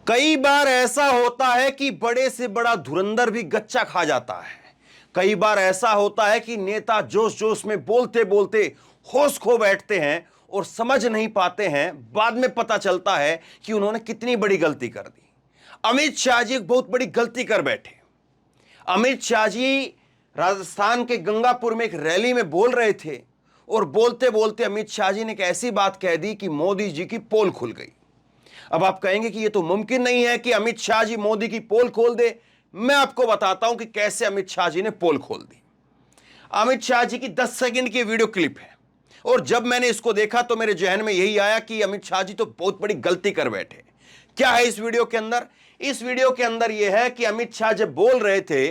कई बार ऐसा होता है कि बड़े से बड़ा धुरंधर भी गच्चा खा जाता है। कई बार ऐसा होता है कि नेता जोश जोश में बोलते बोलते होश खो बैठते हैं और समझ नहीं पाते हैं। बाद में पता चलता है कि उन्होंने कितनी बड़ी गलती कर दी। अमित शाह जी एक बहुत बड़ी गलती कर बैठे। अमित शाह जी राजस्थान के गंगापुर में एक रैली में बोल रहे थे और बोलते बोलते अमित शाह जी ने एक ऐसी बात कह दी कि मोदी जी की पोल खुल गई। अब आप कहेंगे कि यह तो मुमकिन नहीं है कि अमित शाह जी मोदी की पोल खोल दे। मैं आपको बताता हूं कि कैसे अमित शाह जी ने पोल खोल दी। अमित शाह जी की 10 सेकंड की वीडियो क्लिप है और जब मैंने इसको देखा तो मेरे जहन में यही आया कि अमित शाह जी तो बहुत बड़ी गलती कर बैठे। क्या है इस वीडियो के अंदर? इस वीडियो के अंदर यह है कि अमित शाह जब बोल रहे थे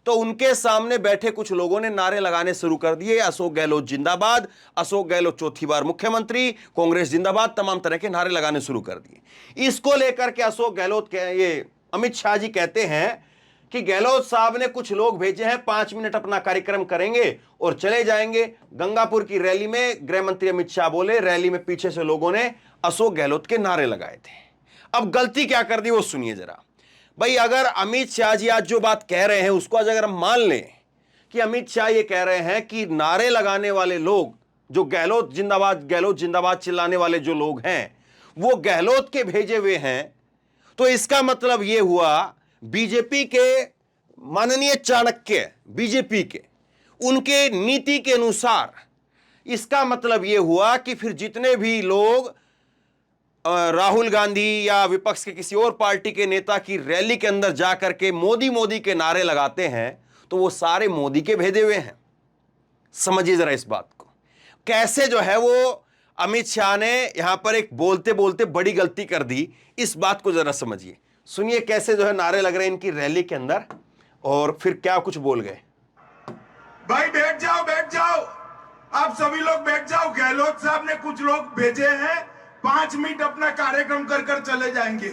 तो उनके सामने बैठे कुछ लोगों ने नारे लगाने शुरू कर दिए। अशोक गहलोत जिंदाबाद, अशोक गहलोत चौथी बार मुख्यमंत्री, कांग्रेस जिंदाबाद, तमाम तरह के नारे लगाने शुरू कर दिए। इसको लेकर के अशोक गहलोत के ये अमित शाह जी कहते हैं कि गहलोत साहब ने कुछ लोग भेजे हैं, 5 मिनट अपना कार्यक्रम करेंगे और चले जाएंगे। गंगापुर की रैली में गृह मंत्री अमित शाह बोले, रैली में पीछे से लोगों ने अशोक गहलोत के नारे लगाए थे। अब गलती क्या कर दी वो सुनिए जरा। भाई अगर अमित शाह जी आज जो बात कह रहे हैं उसको आज अगर हम मान लें कि अमित शाह ये कह रहे हैं कि नारे लगाने वाले लोग जो गहलोत जिंदाबाद चिल्लाने वाले जो लोग हैं वो गहलोत के भेजे हुए हैं, तो इसका मतलब यह हुआ बीजेपी के माननीय चाणक्य, बीजेपी के उनके नीति के अनुसार इसका मतलब यह हुआ कि फिर जितने भी लोग राहुल गांधी या विपक्ष के किसी और पार्टी के नेता की रैली के अंदर जाकर के मोदी मोदी के नारे लगाते हैं तो वो सारे मोदी के भेजे हुए हैं। समझिए जरा इस बात को, कैसे जो है वो अमित शाह ने यहां पर एक बोलते बोलते बड़ी गलती कर दी। इस बात को जरा समझिए, सुनिए कैसे जो है नारे लग रहे हैं इनकी रैली के अंदर और फिर क्या कुछ बोल गए। भाई बैठ जाओ, आप सभी लोग बैठ जाओ। गहलोत साहब ने कुछ लोग भेजे हैं, 5 मिनट अपना कार्यक्रम कर चले जाएंगे।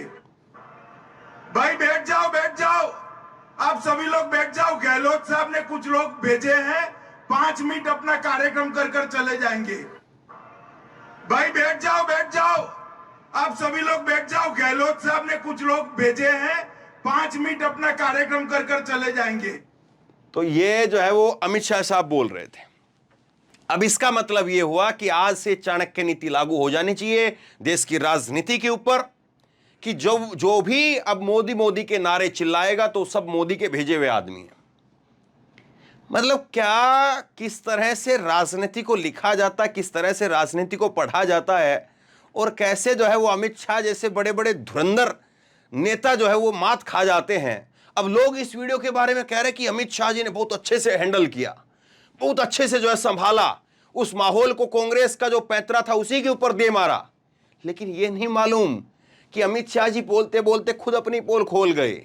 भाई बैठ जाओ, आप सभी लोग बैठ जाओ। गहलोत साहब ने कुछ लोग भेजे हैं, 5 मिनट अपना कार्यक्रम कर चले जाएंगे। भाई बैठ जाओ, आप सभी लोग बैठ जाओ। गहलोत साहब ने कुछ लोग भेजे हैं, 5 मिनट अपना कार्यक्रम कर चले जाएंगे। तो ये जो है वो अमित शाह साहब बोल रहे थे। अब इसका मतलब यह हुआ कि आज से चाणक्य नीति लागू हो जानी चाहिए देश की राजनीति के ऊपर कि जो भी अब मोदी मोदी के नारे चिल्लाएगा तो सब मोदी के भेजे हुए आदमी हैं। मतलब क्या, किस तरह से राजनीति को लिखा जाता है, किस तरह से राजनीति को पढ़ा जाता है और कैसे जो है वो अमित शाह जैसे बड़े बड़े धुरंधर नेता जो है वो मात खा जाते हैं। अब लोग इस वीडियो के बारे में कह रहे हैं कि अमित शाह जी ने बहुत अच्छे से हैंडल किया, बहुत अच्छे से जो है संभाला, उस माहौल को कांग्रेस का जो पैंतरा था उसी के ऊपर दे मारा। लेकिन यह नहीं मालूम कि अमित शाह जी बोलते बोलते खुद अपनी पोल खोल गए।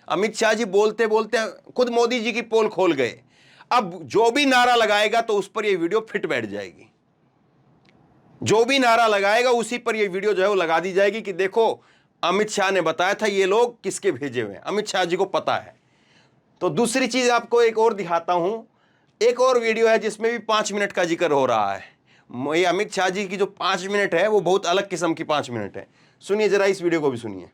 अमित शाह जी बोलते बोलते खुद मोदी जी की पोल खोल गए। अब जो भी नारा लगाएगा तो उस पर यह वीडियो फिट बैठ जाएगी। जो भी नारा लगाएगा उसी पर यह वीडियो जो है वो लगा दी जाएगी कि देखो अमित शाह ने बताया था ये लोग किसके भेजे हुए हैं, अमित शाह जी को पता है। तो दूसरी चीज आपको एक और दिखाता हूं। एक और वीडियो है जिसमें भी 5 मिनट का जिक्र हो रहा है। ये अमित शाह जी की जो 5 मिनट है वो बहुत अलग किस्म की 5 मिनट है। सुनिए जरा, इस वीडियो को भी सुनिए।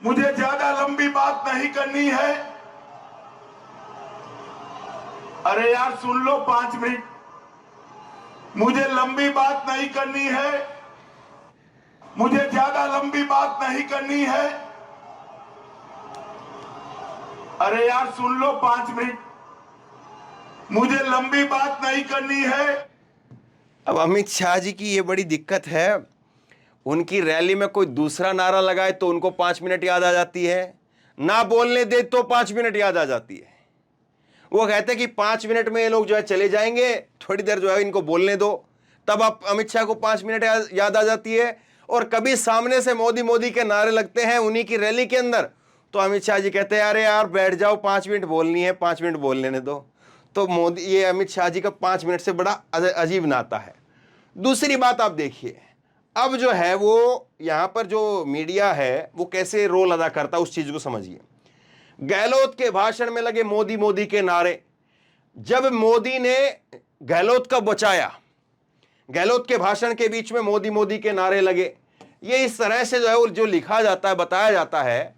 मुझे ज्यादा लंबी बात नहीं करनी है। अरे यार सुन लो 5 मिनट, मुझे लंबी बात नहीं करनी है। मुझे ज्यादा लंबी बात नहीं करनी है। अरे यार सुन लो 5 मिनट, मुझे लंबी बात नहीं करनी है। अब अमित शाह जी की ये बड़ी दिक्कत है, उनकी रैली में कोई दूसरा नारा लगाए तो उनको 5 मिनट याद आ जाती है, ना बोलने दे तो 5 मिनट याद आ जाती है। वो कहते हैं कि 5 मिनट में ये लोग जो है चले जाएंगे, थोड़ी देर जो है इनको बोलने दो, तब आप अमित शाह को 5 मिनट याद आ जाती है। और कभी सामने से मोदी मोदी के नारे लगते हैं उन्हीं की रैली के अंदर तो अमित शाह जी कहते हैं अरे यार बैठ जाओ, 5 मिनट बोलनी है, 5 मिनट बोल लेने दो। तो मोदी, ये अमित शाह जी का 5 मिनट से बड़ा अजीब नाता है। दूसरी बात आप देखिए, अब जो है वो यहां पर जो मीडिया है वो कैसे रोल अदा करता है उस चीज को समझिए। गहलोत के भाषण में लगे मोदी मोदी के नारे। जब मोदी ने गहलोत का बचाया, गहलोत के भाषण के बीच में मोदी मोदी के नारे लगे, ये इस तरह से जो है वो जो लिखा जाता है, बताया जाता है,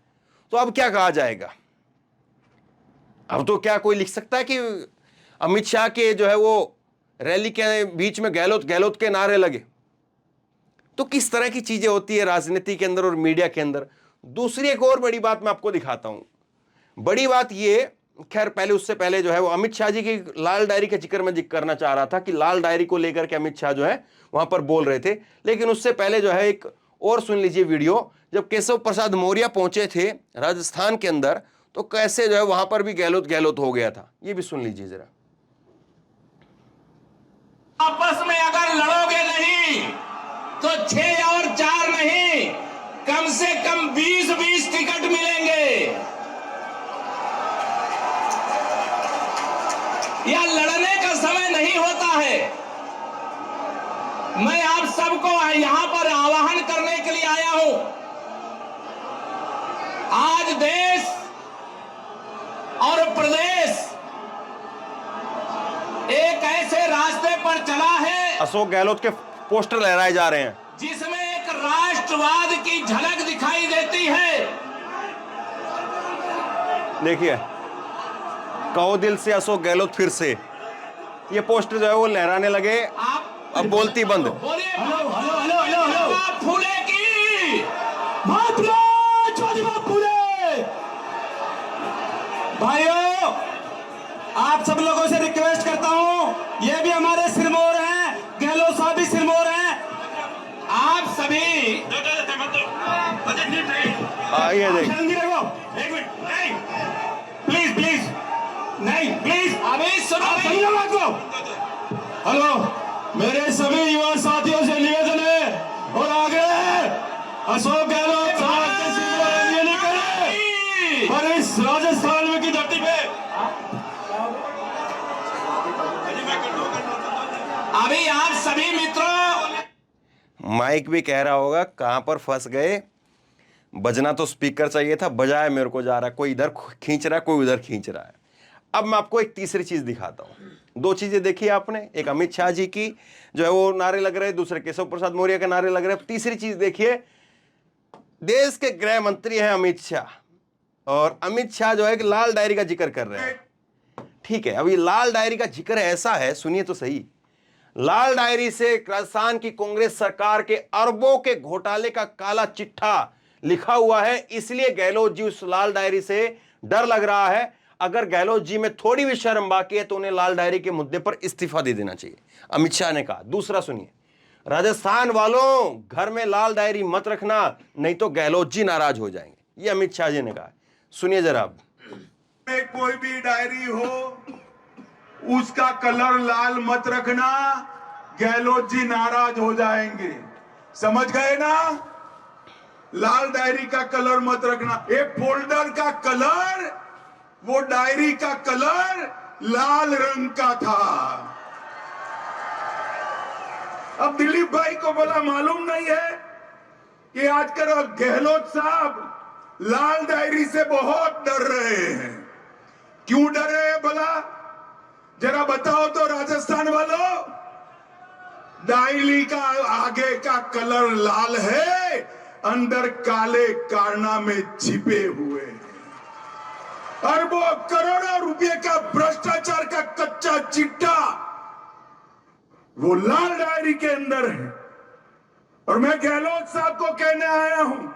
तो अब क्या कहा जाएगा? अब तो क्या कोई लिख सकता है कि अमित शाह के जो है वो रैली के बीच में गहलोत गहलोत के नारे लगे? तो किस तरह की चीजें होती है राजनीति के अंदर और मीडिया के अंदर। दूसरी एक और बड़ी बात मैं आपको दिखाता हूं। बड़ी बात ये, खैर पहले उससे पहले जो है वो अमित शाह जी की लाल डायरी के जिक्र में जिक्र करना चाह रहा था कि लाल डायरी को लेकर के अमित शाह जो है वहां पर बोल रहे थे। लेकिन उससे पहले जो है एक और सुन लीजिए वीडियो, जब केशव प्रसाद मौर्य पहुंचे थे राजस्थान के अंदर, तो कैसे जो है वहां पर भी गहलोत गहलोत हो गया था। ये भी सुन लीजिए जरा। आपस में अगर लड़ोगे नहीं तो 6 और 4 नहीं, कम से कम 20-20 टिकट मिलेंगे। यह लड़ने का समय नहीं होता है। मैं आप सबको यहां पर आह्वान करने के लिए आया हूं। आज देश और प्रदेश एक ऐसे रास्ते पर चला है, अशोक गहलोत के पोस्टर लहराए जा रहे हैं, जिसमें एक राष्ट्रवाद की झलक दिखाई देती है। देखिए, कहो दिल से अशोक गहलोत फिर से, ये पोस्टर जो है वो लहराने लगे। आप अब बोलती बंद। बोलिए, हेलो हेलो हेलो हेलो, फूले की भाइयों, आप सब लोगों से रिक्वेस्ट करता हूं, ये भी हमारे सिरमौर हैं, गहलोत साहब भी सिरमौर हैं। आप सभी आइए देख, एक मिनट, नहीं प्लीज प्लीज, नहीं प्लीज, अभी सुनो बात को। हेलो, मेरे सभी युवा साथियों से निवेदन है और आगे अशोक गहलोत साहब के सिरमौर ये नहीं करे और इस राजस्थान में की धरती पे अभी आप सभी मित्रों, माइक भी कह रहा होगा कहां पर फंस गए। बजना तो स्पीकर चाहिए था, बजाया मेरे को जा रहा है, कोई इधर खींच रहा है, कोई उधर खींच रहा है। अब मैं आपको एक तीसरी चीज दिखाता हूं। दो चीजें देखी आपने, एक अमित शाह जी की जो है वो नारे लग रहे, दूसरे केशव प्रसाद मौर्य के नारे लग रहे। तीसरी चीज देखिए, देश के गृह मंत्री हैं अमित शाह, और अमित शाह जो है कि लाल डायरी का जिक्र कर रहे हैं। ठीक है, अब ये लाल डायरी का जिक्र ऐसा है, सुनिए तो सही। लाल डायरी से राजस्थान की कांग्रेस सरकार के अरबों के घोटाले का काला चिट्ठा लिखा हुआ है, इसलिए गहलोत जी उस लाल डायरी से डर लग रहा है। अगर गहलोत जी में थोड़ी भी शर्म बाकी है तो उन्हें लाल डायरी के मुद्दे पर इस्तीफा दे देना चाहिए, अमित शाह ने कहा। दूसरा सुनिए, राजस्थान वालों घर में लाल डायरी मत रखना, नहीं तो गहलोत जी नाराज हो जाएंगे, ये अमित शाह जी ने कहा। सुनिए जरा। अब में कोई भी डायरी हो उसका कलर लाल मत रखना, गहलोत जी नाराज हो जाएंगे, समझ गए ना? लाल डायरी का कलर मत रखना। ये फोल्डर का कलर, वो डायरी का कलर लाल रंग का था। अब दिलीप भाई को बोला मालूम नहीं है कि आजकल गहलोत साहब लाल डायरी से बहुत डर रहे हैं। क्यों डर रहे हैं भला, जरा बताओ तो राजस्थान वालों। डायरी का आगे का कलर लाल है, अंदर काले कारनामे छिपे हुए हैं। अरबों करोड़ों रुपए का भ्रष्टाचार का कच्चा चिट्ठा वो लाल डायरी के अंदर है। और मैं गहलोत साहब को कहने आया हूं,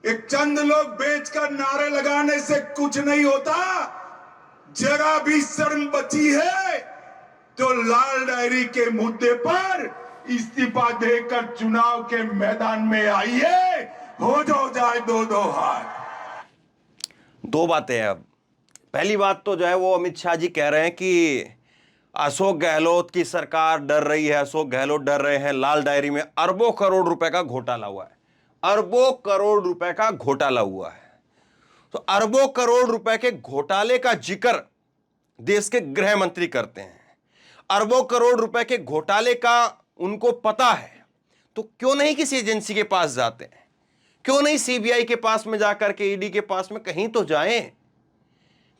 एक चंद लोग बेचकर नारे लगाने से कुछ नहीं होता। जरा भी शर्म बची है तो लाल डायरी के मुद्दे पर इस्तीफा देकर चुनाव के मैदान में आइए, हो जाए दो हाथ। दो बातें हैं। अब पहली बात तो जो है वो अमित शाह जी कह रहे हैं कि अशोक गहलोत की सरकार डर रही है, अशोक गहलोत डर रहे हैं, लाल डायरी में अरबों करोड़ रुपए का घोटाला हुआ है, अरबों करोड़ रुपए का घोटाला हुआ है। तो अरबों करोड़ रुपए के घोटाले का जिक्र देश के गृह मंत्री करते हैं, अरबों करोड़ रुपए के घोटाले का उनको पता है, तो क्यों नहीं किसी एजेंसी के पास जाते हैं, क्यों नहीं सीबीआई के पास में जाकर के, ईडी के पास में कहीं तो जाएं,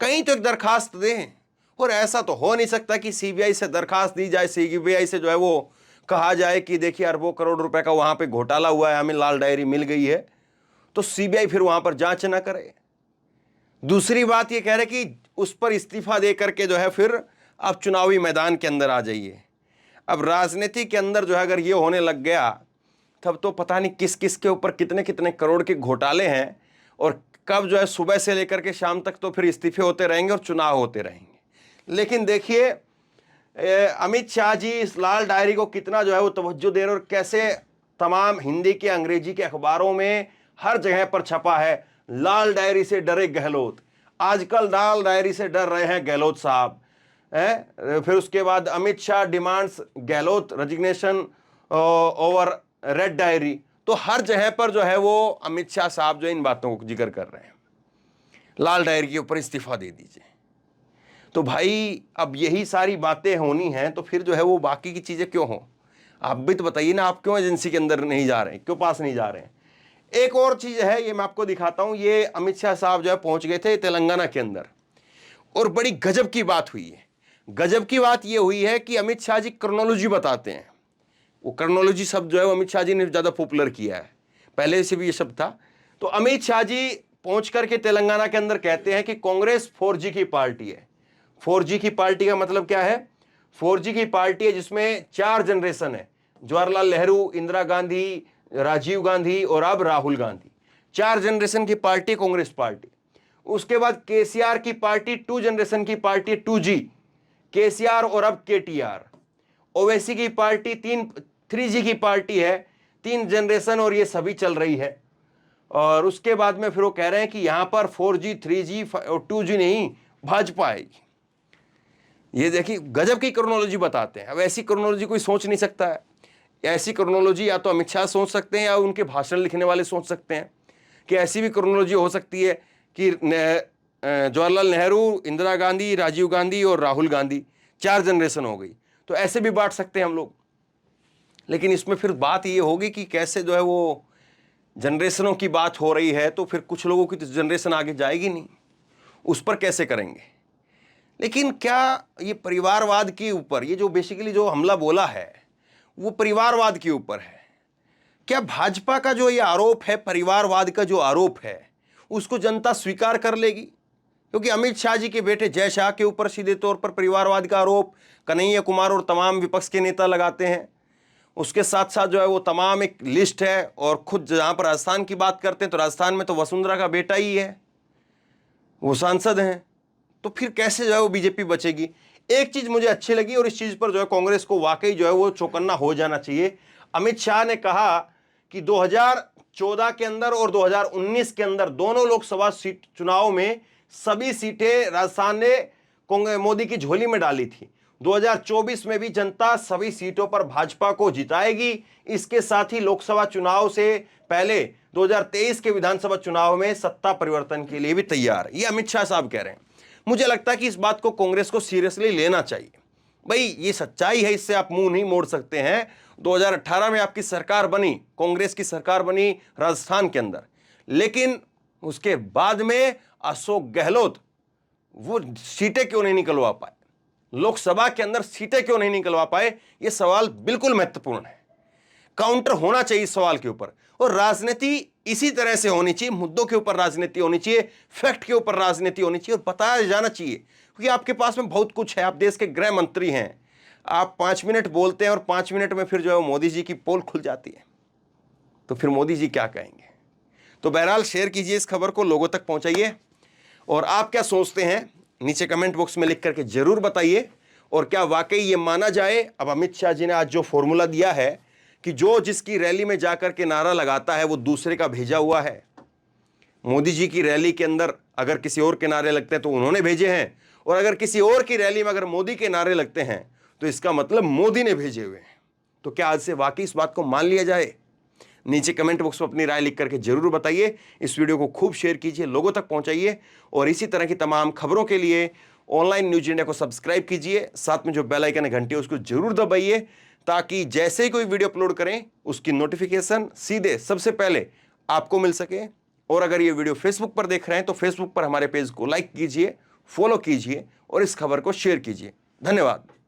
कहीं तो एक दरखास्त दें। और ऐसा तो हो नहीं सकता कि सीबीआई से दरखास्त दी जाए, सीबीआई से जो है वो कहा जाए कि देखिए अरबों करोड़ रुपए का वहां पे घोटाला हुआ है, हमें लाल डायरी मिल गई है, तो सीबीआई फिर वहां पर जांच ना करे। दूसरी बात ये कह रहे कि उस पर इस्तीफा दे करके जो है फिर आप चुनावी मैदान के अंदर आ जाइए। अब राजनीति के अंदर जो है अगर ये होने लग गया तब तो पता नहीं किस किस के ऊपर कितने कितने करोड़ के घोटाले हैं, और कब जो है सुबह से लेकर के शाम तक तो फिर इस्तीफे होते रहेंगे और चुनाव होते रहेंगे। लेकिन देखिए अमित शाह जी इस लाल डायरी को कितना जो है वो तवज्जो दे रहे, और कैसे तमाम हिंदी के अंग्रेजी के अखबारों में हर जगह पर छपा है, लाल डायरी से डरे गहलोत। आजकल लाल डायरी से डर रहे हैं गहलोत साहब है। फिर उसके बाद Amit Shah demands Gehlot resignation over red diary. तो हर जगह पर जो है वो अमित शाह साहब जो इन बातों को जिक्र कर रहे हैं, लाल डायरी के ऊपर इस्तीफा दे दीजिए। तो भाई अब यही सारी बातें होनी हैं तो फिर जो है वो बाकी की चीजें क्यों हो? आप भी तो बताइए ना, आप क्यों एजेंसी के अंदर नहीं जा रहे हैं, क्यों पास नहीं जा रहे हैं? एक और चीज है, ये मैं आपको दिखाता हूं। ये अमित शाह साहब जो है पहुंच गए थे तेलंगाना के अंदर, और बड़ी गजब की बात हुई है। गजब की बात ये हुई है कि अमित शाह जी क्रोनोलॉजी बताते हैं। वो क्रोनोलॉजी शब्द जो है वो अमित शाह जी ने ज्यादा पॉपुलर किया है, पहले से भी ये शब्द था। तो अमित शाह जी पहुंच करके तेलंगाना के अंदर कहते हैं कि कांग्रेस 4G की पार्टी है। 4G की पार्टी का मतलब क्या है? 4G की पार्टी है जिसमें 4 जनरेशन है, जवाहरलाल नेहरू, इंदिरा गांधी, राजीव गांधी और अब राहुल गांधी। 4 जनरेशन की पार्टी कांग्रेस पार्टी। उसके बाद केसीआर की पार्टी 2 जनरेशन की पार्टी 2G, केसीआर और अब केटीआर। ओवैसी की पार्टी 3G की पार्टी है, 3 जनरेशन, और ये सभी चल रही है। और उसके बाद में फिर वो कह रहे हैं कि यहां पर 4G 3G और 2G नहीं, भाजपा आएगी। ये देखिए गजब की क्रोनोलॉजी बताते हैं। अब ऐसी क्रोनोलॉजी कोई सोच नहीं सकता है। ऐसी क्रोनोलॉजी या तो अमित शाह सोच सकते हैं या उनके भाषण लिखने वाले सोच सकते हैं कि ऐसी भी क्रोनोलॉजी हो सकती है कि जवाहरलाल नेहरू, इंदिरा गांधी, राजीव गांधी और राहुल गांधी 4 जनरेशन हो गई, तो ऐसे भी बांट सकते हैं हम लोग। लेकिन इसमें फिर बात ये होगी कि कैसे जो है वो जनरेशनों की बात हो रही है, तो फिर कुछ लोगों की तो जनरेशन आगे जाएगी नहीं, उस पर कैसे करेंगे? लेकिन क्या ये परिवारवाद के ऊपर, ये जो बेसिकली जो हमला बोला है वो परिवारवाद के ऊपर है। क्या भाजपा का जो ये आरोप है, परिवारवाद का जो आरोप है, उसको जनता स्वीकार कर लेगी? क्योंकि अमित शाह जी के बेटे जय शाह के ऊपर सीधे तौर पर परिवारवाद का आरोप कन्हैया कुमार और तमाम विपक्ष के नेता लगाते हैं। उसके साथ साथ जो है वो तमाम एक लिस्ट है, और खुद जहां पर राजस्थान की बात करते हैं तो राजस्थान में तो वसुंधरा का बेटा ही है, वो सांसद हैं। तो फिर कैसे जो है वो बीजेपी बचेगी? एक चीज मुझे अच्छी लगी, और इस चीज पर जो है कांग्रेस को वाकई जो है वो चौकन्ना हो जाना चाहिए। अमित शाह ने कहा कि 2014 के अंदर और 2019 के अंदर दोनों लोकसभा सीट चुनाव में सभी सीटें राजस्थान ने मोदी की झोली में डाली थी। 2024 में भी जनता सभी सीटों पर भाजपा को जिताएगी। इसके साथ ही लोकसभा चुनाव से पहले 2023 के विधानसभा चुनाव में सत्ता परिवर्तन के लिए भी तैयार है। ये अमित शाह साहब कह रहे हैं। मुझे लगता है कि इस बात को कांग्रेस को सीरियसली लेना चाहिए। भाई ये सच्चाई है, इससे आप मुंह नहीं मोड़ सकते हैं। 2018 में आपकी सरकार बनी, कांग्रेस की सरकार बनी राजस्थान के अंदर, लेकिन उसके बाद में अशोक गहलोत वो सीटें क्यों नहीं निकलवा पाए, लोकसभा के अंदर सीटें क्यों नहीं निकलवा पाए? ये सवाल बिल्कुल महत्वपूर्ण है। काउंटर होना चाहिए इस सवाल के ऊपर, और राजनीति इसी तरह से होनी चाहिए। मुद्दों के ऊपर राजनीति होनी चाहिए, फैक्ट के ऊपर राजनीति होनी चाहिए, और बताया जाना चाहिए। क्योंकि आपके पास में बहुत कुछ है, आप देश के गृह मंत्री हैं, आप 5 मिनट बोलते हैं और 5 मिनट में फिर जो है मोदी जी की पोल खुल जाती है, तो फिर मोदी जी क्या कहेंगे? तो बहरहाल शेयर कीजिए इस खबर को, लोगों तक पहुंचाइए, और आप क्या सोचते हैं नीचे कमेंट बॉक्स में लिख करके जरूर बताइए। और क्या वाकई ये माना जाए, अब अमित शाह जी ने आज जो फॉर्मूला दिया है कि जो जिसकी रैली में जाकर के नारा लगाता है वो दूसरे का भेजा हुआ है। मोदी जी की रैली के अंदर अगर किसी और के नारे लगते हैं तो उन्होंने भेजे हैं, और अगर किसी और की रैली में अगर मोदी के नारे लगते हैं तो इसका मतलब मोदी ने भेजे हुए हैं। तो क्या आज से वाकई इस बात को मान लिया जाए? नीचे कमेंट बॉक्स में अपनी राय लिख करके जरूर बताइए। इस वीडियो को खूब शेयर कीजिए, लोगों तक पहुंचाइए, और इसी तरह की तमाम खबरों के लिए ऑनलाइन न्यूज इंडिया को सब्सक्राइब कीजिए। साथ में जो बेल आइकन है घंटी उसको जरूर दबाइए, ताकि जैसे ही कोई वीडियो अपलोड करें उसकी नोटिफिकेशन सीधे सबसे पहले आपको मिल सके। और अगर ये वीडियो फेसबुक पर देख रहे हैं तो फेसबुक पर हमारे पेज को लाइक कीजिए, फॉलो कीजिए, और इस खबर को शेयर कीजिए। धन्यवाद।